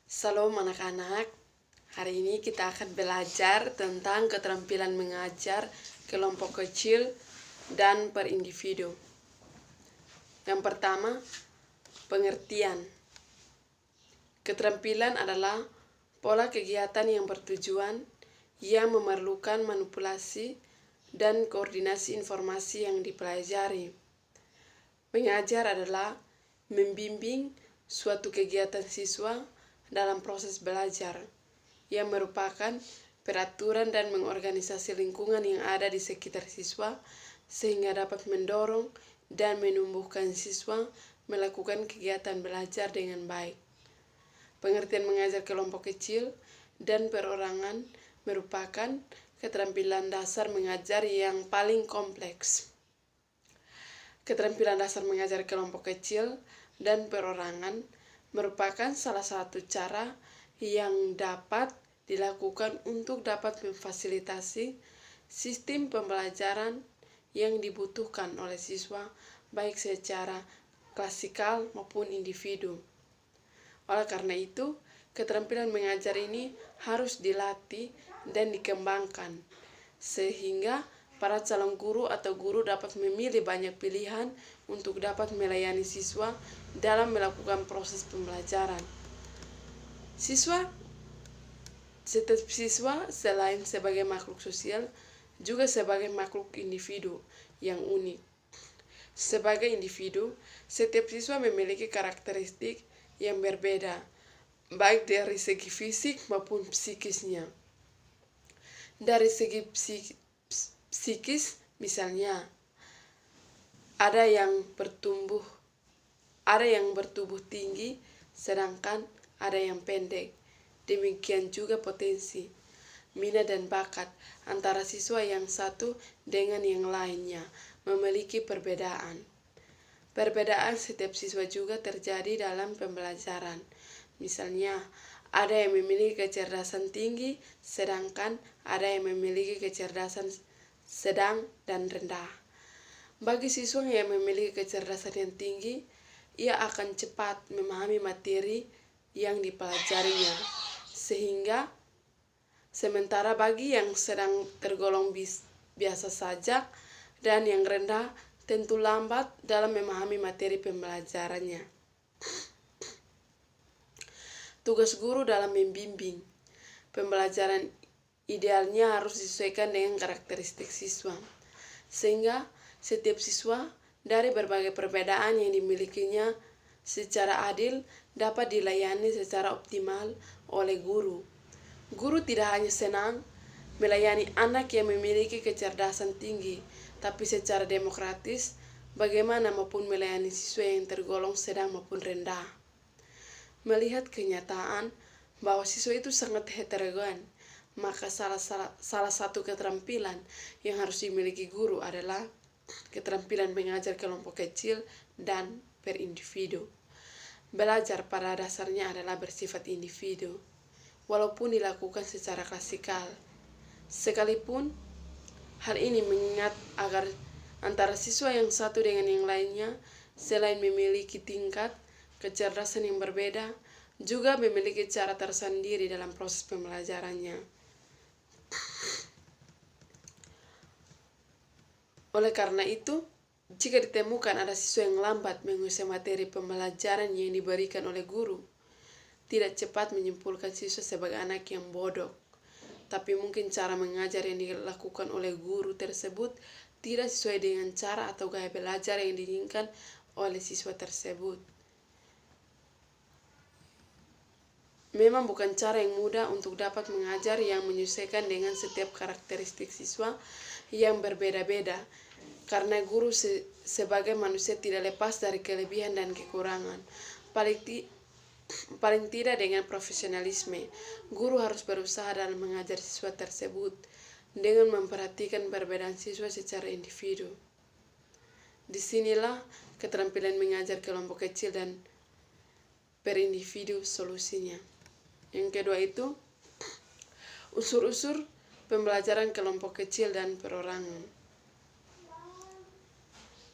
Salam anak-anak, hari ini kita akan belajar tentang keterampilan mengajar kelompok kecil dan per individu. Yang pertama, pengertian. Keterampilan adalah pola kegiatan yang bertujuan yang memerlukan manipulasi dan koordinasi informasi yang dipelajari. Mengajar adalah membimbing suatu kegiatan siswa dalam proses belajar, yang merupakan peraturan dan mengorganisasi lingkungan yang ada di sekitar siswa sehingga dapat mendorong dan menumbuhkan siswa melakukan kegiatan belajar dengan baik. Pengertian mengajar kelompok kecil dan perorangan merupakan keterampilan dasar mengajar yang paling kompleks. Keterampilan dasar mengajar kelompok kecil dan perorangan merupakan salah satu cara yang dapat dilakukan untuk dapat memfasilitasi sistem pembelajaran yang dibutuhkan oleh siswa baik secara klasikal maupun individu. Oleh karena itu, keterampilan mengajar ini harus dilatih dan dikembangkan sehingga para calon guru atau guru dapat memilih banyak pilihan untuk dapat melayani siswa dalam melakukan proses pembelajaran. Setiap siswa selain sebagai makhluk sosial, juga sebagai makhluk individu yang unik. Sebagai individu, setiap siswa memiliki karakteristik yang berbeda, baik dari segi fisik maupun psikisnya. Dari segi psikis, misalnya, ada yang bertubuh tinggi, sedangkan ada yang pendek. Demikian juga potensi, minat dan bakat antara siswa yang satu dengan yang lainnya memiliki perbedaan. Perbedaan setiap siswa juga terjadi dalam pembelajaran. Misalnya, ada yang memiliki kecerdasan tinggi, sedangkan ada yang memiliki kecerdasan sedang dan rendah. Bagi siswa yang memiliki kecerdasan yang tinggi, ia akan cepat memahami materi yang dipelajarinya, sehingga sementara bagi yang sedang tergolong biasa saja dan yang rendah tentu lambat dalam memahami materi pembelajarannya. Tugas guru dalam membimbing pembelajaran idealnya harus disesuaikan dengan karakteristik siswa, sehingga setiap siswa dari berbagai perbedaan yang dimilikinya secara adil dapat dilayani secara optimal oleh guru. Guru tidak hanya senang melayani anak yang memiliki kecerdasan tinggi, tapi secara demokratis bagaimana maupun melayani siswa yang tergolong sedang maupun rendah. Melihat kenyataan bahwa siswa itu sangat heterogen, maka salah satu keterampilan yang harus dimiliki guru adalah keterampilan mengajar kelompok kecil dan per individu. Belajar pada dasarnya adalah bersifat individu, walaupun dilakukan secara klasikal. Sekalipun hal ini mengingat agar antara siswa yang satu dengan yang lainnya, selain memiliki tingkat kecerdasan yang berbeda, juga memiliki cara tersendiri dalam proses pembelajarannya. Oleh karena itu, jika ditemukan ada siswa yang lambat menguasai materi pembelajaran yang diberikan oleh guru, tidak cepat menyimpulkan siswa sebagai anak yang bodoh, tapi mungkin cara mengajar yang dilakukan oleh guru tersebut tidak sesuai dengan cara atau gaya belajar yang diinginkan oleh siswa tersebut. Memang bukan cara yang mudah untuk dapat mengajar yang menyesuaikan dengan setiap karakteristik siswa yang berbeda-beda, karena guru sebagai manusia tidak lepas dari kelebihan dan kekurangan. Paling tidak dengan profesionalisme, guru harus berusaha dalam mengajar siswa tersebut dengan memperhatikan perbedaan siswa secara individu. Disinilah keterampilan mengajar kelompok kecil dan per individu solusinya. Yang kedua itu, unsur-unsur pembelajaran kelompok kecil dan perorangan.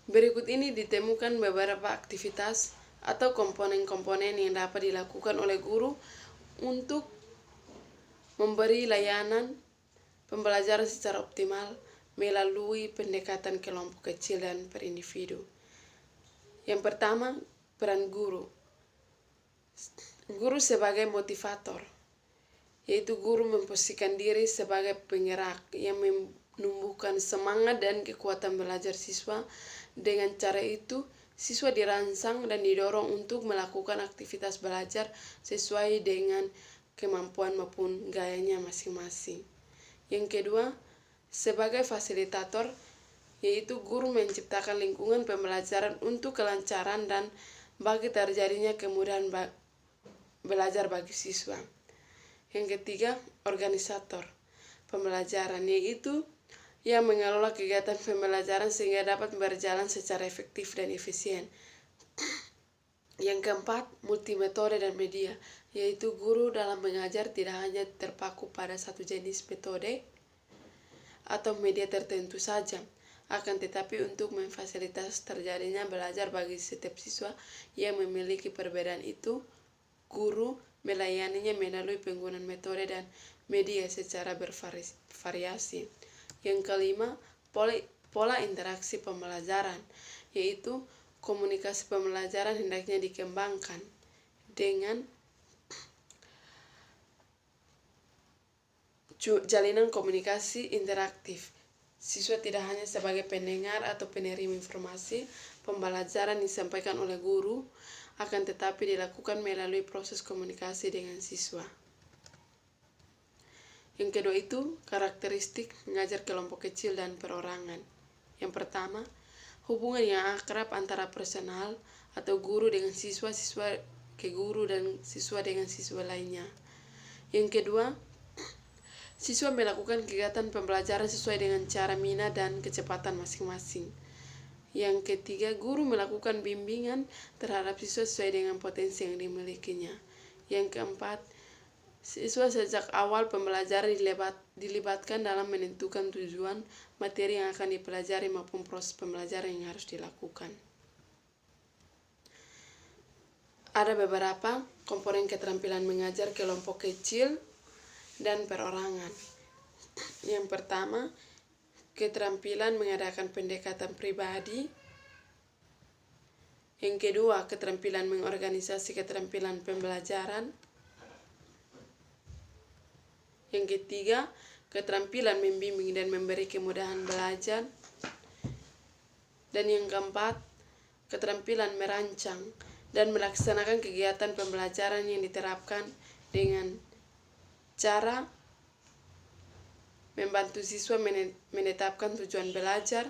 Berikut ini ditemukan beberapa aktivitas atau komponen-komponen yang dapat dilakukan oleh guru untuk memberi layanan pembelajaran secara optimal melalui pendekatan kelompok kecil dan per individu. Yang pertama, peran guru. Guru sebagai motivator, yaitu guru memposisikan diri sebagai penggerak yang menumbuhkan semangat dan kekuatan belajar siswa. Dengan cara itu, siswa dirangsang dan didorong untuk melakukan aktivitas belajar sesuai dengan kemampuan maupun gayanya masing-masing. Yang kedua, sebagai fasilitator, yaitu guru menciptakan lingkungan pembelajaran untuk kelancaran dan bagi terjadinya kemudahan belajar bagi siswa. Yang ketiga, organisator pembelajaran, yaitu yang mengelola kegiatan pembelajaran sehingga dapat berjalan secara efektif dan efisien. Yang keempat, multimetode dan media, yaitu guru dalam mengajar tidak hanya terpaku pada satu jenis metode atau media tertentu saja, akan tetapi untuk memfasilitasi terjadinya belajar bagi setiap siswa yang memiliki perbedaan itu, guru melayaninya melalui penggunaan metode dan media secara bervariasi. Yang kelima, pola interaksi pembelajaran, yaitu komunikasi pembelajaran hendaknya dikembangkan dengan jalinan komunikasi interaktif. Siswa tidak hanya sebagai pendengar atau penerima informasi pembelajaran disampaikan oleh guru, akan tetapi dilakukan melalui proses komunikasi dengan siswa. Yang kedua itu, karakteristik mengajar kelompok kecil dan perorangan. Yang pertama, hubungan yang akrab antara personal atau guru dengan siswa, siswa ke guru, dan siswa dengan siswa lainnya. Yang kedua, siswa melakukan kegiatan pembelajaran sesuai dengan cara minat dan kecepatan masing-masing. Yang ketiga, guru melakukan bimbingan terhadap siswa sesuai dengan potensi yang dimilikinya. Yang keempat, siswa sejak awal pembelajaran dilibatkan dalam menentukan tujuan materi yang akan dipelajari maupun proses pembelajaran yang harus dilakukan. Ada beberapa komponen keterampilan mengajar kelompok kecil dan perorangan. Yang pertama, keterampilan mengadakan pendekatan pribadi. Yang kedua, keterampilan mengorganisasi keterampilan pembelajaran. Yang ketiga, keterampilan membimbing dan memberi kemudahan belajar. Dan yang keempat, keterampilan merancang dan melaksanakan kegiatan pembelajaran yang diterapkan dengan cara membantu siswa menetapkan tujuan belajar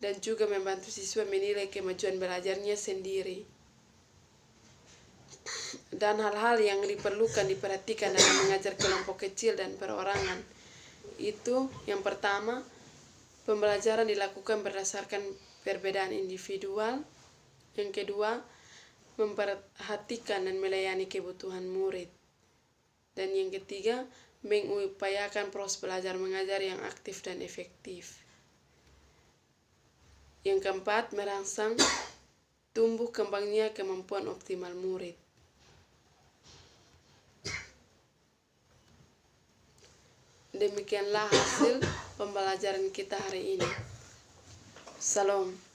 dan juga membantu siswa menilai kemajuan belajarnya sendiri. Dan hal-hal yang diperhatikan dalam mengajar kelompok kecil dan perorangan itu, yang pertama, pembelajaran dilakukan berdasarkan perbedaan individual. Yang kedua, memperhatikan dan melayani kebutuhan murid. Dan yang ketiga, mengupayakan proses belajar mengajar yang aktif dan efektif. Yang keempat, merangsang tumbuh kembangnya kemampuan optimal murid. Demikianlah hasil pembelajaran kita hari ini. Salam.